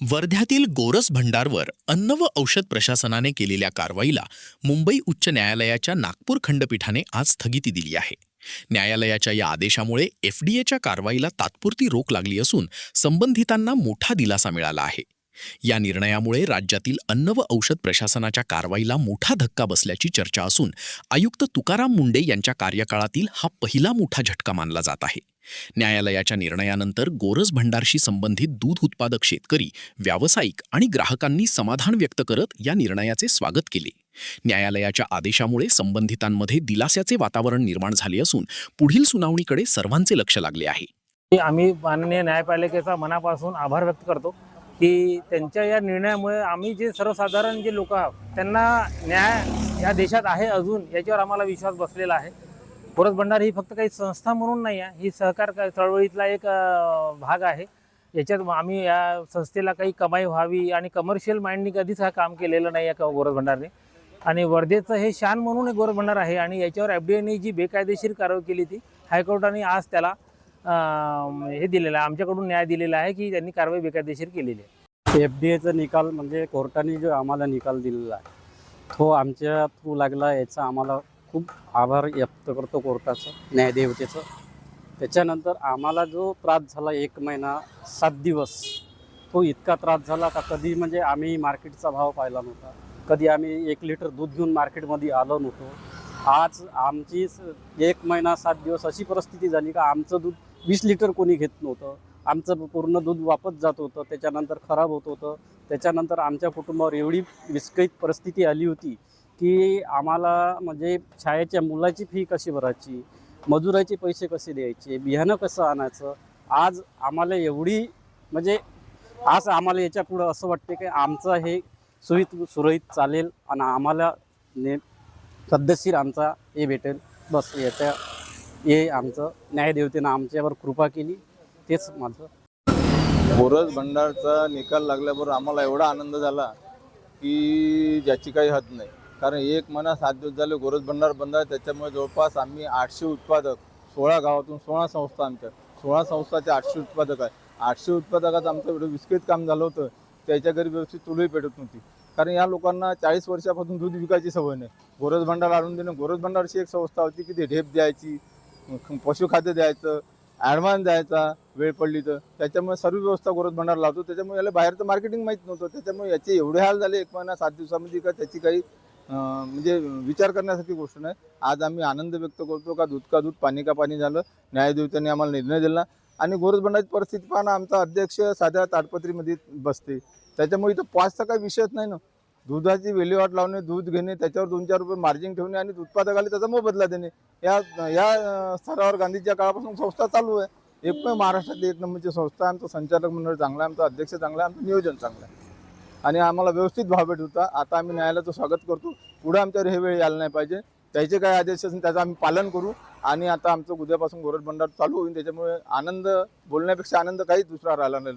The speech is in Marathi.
वर्ध्यातील गोरस भंडारवर अन्न व औषध प्रशासनाने केलेल्या कारवाईला मुंबई उच्च न्यायालयाच्या नागपूर खंडपीठाने आज स्थगिती दिली आहे. न्यायालयाच्या या आदेशामुळे एफडीएच्या कारवाईला तात्पुरती रोक लागली असून संबंधितांना मोठा दिलासा मिळाला आहे. या निर्णयामुळे राज्यातील अन्न व औषध प्रशासनाच्या कारवाईला मोठा धक्का बसल्याची चर्चा असून आयुक्त तुकाराम मुंढे यांच्या कार्यकाळातील हा पहिला मोठा झटका मानला जात आहे. न्यायालयाच्या निर्णयानंतर गोरस भंडारशी संबंधित दूध उत्पादक शेतकरी, व्यावसायिक आणि ग्राहकांनी समाधान व्यक्त करत या निर्णयाचे स्वागत केले. न्यायालयाच्या आदेशामुळे संबंधितांमध्ये दिलास्याचे वातावरण निर्माण झाले असून पुढील सुनावणीकडे सर्वांचे लक्ष लागले आहे. आम्ही माननीय न्यायपालिकेचा मनापासून आभार व्यक्त करतो की त्यांच्या या निर्णयामुळे आम्ही जे सर्वसाधारण जे लोक आहोत त्यांना न्याय या देशात आहे अजून याच्यावर आम्हाला विश्वास बसलेला आहे. गोरस भंडार ही फक्त काही संस्था म्हणून नाही आहे, ही सहकार चळवळीतला एक भाग आहे. याच्यात आम्ही या संस्थेला काही कमाई व्हावी आणि कमर्शियल माइंडनी कधीच हा काम केलेलं नाही आहे गोरस भंडारने. आणि वर्धेचं हे शान म्हणून एक गोरस भंडार आहे आणि याच्यावर एफडीएने जी बेकायदेशीर कारवाई केली ती हायकोर्टाने आज त्याला हे दिलेलं आहे, आमच्याकडून न्याय दिलेला आहे की त्यांनी कारवाई बेकायदेशीर केलेली आहे. एफडीएचा निकाल म्हणजे कोर्टाने जो आम्हाला निकाल दिलेला आहे तो आमच्या थ्रू लागला, याचा आम्हाला खूप आभार व्यक्त करतो कोर्टाचं, न्यायदेवतेचं. त्याच्यानंतर आम्हाला जो त्रास झाला 1 महिना 7 दिवस, तो इतका त्रास झाला का कधी म्हणजे आम्ही मार्केटचा भाव पाहिला नव्हता, कधी आम्ही 1 लिटर दूध घेऊन मार्केटमध्ये आलो नव्हतो. आज आमची 1 महिना 7 दिवस अशी परिस्थिती झाली का आमचं दूध 20 लिटर कोणी घेत नव्हतं. आमचं पूर्ण दूध वापस जात होतं, त्याच्यानंतर खराब होत होतं. त्याच्यानंतर आमच्या कुटुंबावर एवढी विस्कळीत परिस्थिती आली होती की आम्हाला म्हणजे शाळेच्या मुलाची फी कशी भरायची, मजुराचे पैसे कसे द्यायचे, बियाणं कसं आणायचं. आज आम्हाला एवढी म्हणजे आज आम्हाला याच्या पुढं असं वाटते की आमचं हे सुरळीत चालेल आणि आम्हाला पद्धतशीर आमचा हे भेटेल. बस याच्या हे आमचं न्यायदेवतेनं आमच्यावर कृपा केली, तेच माझं. गोरस भंडारचा निकाल लागल्याबरोबर आम्हाला एवढा आनंद झाला की ज्याची काही हद नाही. कारण 1 महिना 7 दिवस झाले गोरस भंडार बंद आहे. त्याच्यामुळे जवळपास आम्ही 800 उत्पादक 16 गावातून 16 संस्था, आमच्या 16 संस्थाचे 800 उत्पादक आहे. 800 उत्पादकात आमचं एवढं विस्कळीत काम झालं होतं, त्याच्या घरी व्यवस्थित चुलही पेटत नव्हती. कारण या लोकांना 40 वर्षापासून दूध विकायची सवय नाही. गोरस भंडार आणून देणं, गोरस भंडारची एक संस्था होती की ती ढेप द्यायची, पशुखाद्य द्यायचं, ॲडव्हान्स द्यायचा वेळ पडली तर. त्याच्यामुळे सर्व व्यवस्था गोरस भंडार लावतो. त्याच्यामुळे याला बाहेरचं मार्केटिंग माहीत नव्हतं. त्याच्यामुळे याचे एवढे हाल झाले 1 महिना 7 दिवसामध्ये का त्याची काही म्हणजे विचार करण्यासारखी गोष्ट नाही. आज आम्ही आनंद व्यक्त करतो का दूध का दूध पाणी का पाणी झालं. न्यायदेवतेने आम्हाला निर्णय दिला. आणि गोरस भंडारची परिस्थिती पाहणं, आमचा अध्यक्ष साध्या ताडपत्रीमध्ये बसते, त्याच्यामुळे इथं पॉजचा काही विषयच नाही ना. दुधाची विल्हेवाट लावणे, दूध घेणे, त्याच्यावर 2-4 रुपये मार्जिन ठेवणे आणि उत्पादकाला त्याचा मोबदला देणे, या स्तरावर गांधीच्या काळापासून संस्था चालू आहे. एकमेव महाराष्ट्रातली 1 नंबरची संस्था. आमचं संचालक मंडळ चांगलं आहे, आमचा अध्यक्ष चांगला आहे, आमचं नियोजन चांगलं आहे आणि आम्हाला व्यवस्थित भाव भेट होता. आता आम्ही न्यायालयाचं स्वागत करतो. पुढे आमच्यावर हे वेळ यायला नाही पाहिजे. त्याचे काय आदेश असेल त्याचं आम्ही पालन करू आणि आता आमचं उद्यापासून गोरस भंडार चालू होईल. त्याच्यामुळे आनंद बोलण्यापेक्षा आनंद काहीच दुसरा राहिला नाही.